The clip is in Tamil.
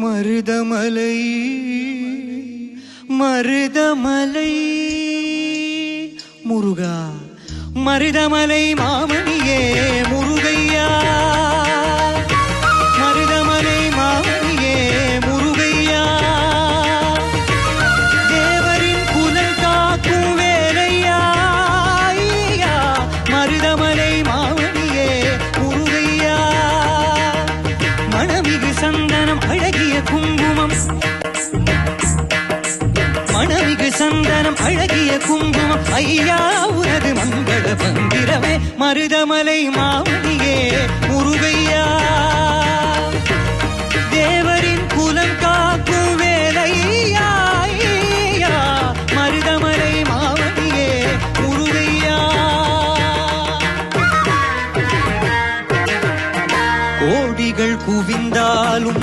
மருதமலை மருதமலை முருகா மருதமலை மாமணியே முருகையா மருதமலை மாமணியே முருகையா தேவரின் குலம் காக்கும் வேலையா மருதமலை மாமணியே முருகையா மணமிகு சந்தனம் அழகிய குங்குமம் மணமிகு சந்தனம் அழகிய குங்குமம் ஐயா உனது மங்கள மந்திரமே மருதமலை மாமணியே முருகையா தேவரின் குலம் காக்கும் வேலையா மருதமலை மாமணியே முருகையா கோடிகள் குவிந்தாலும்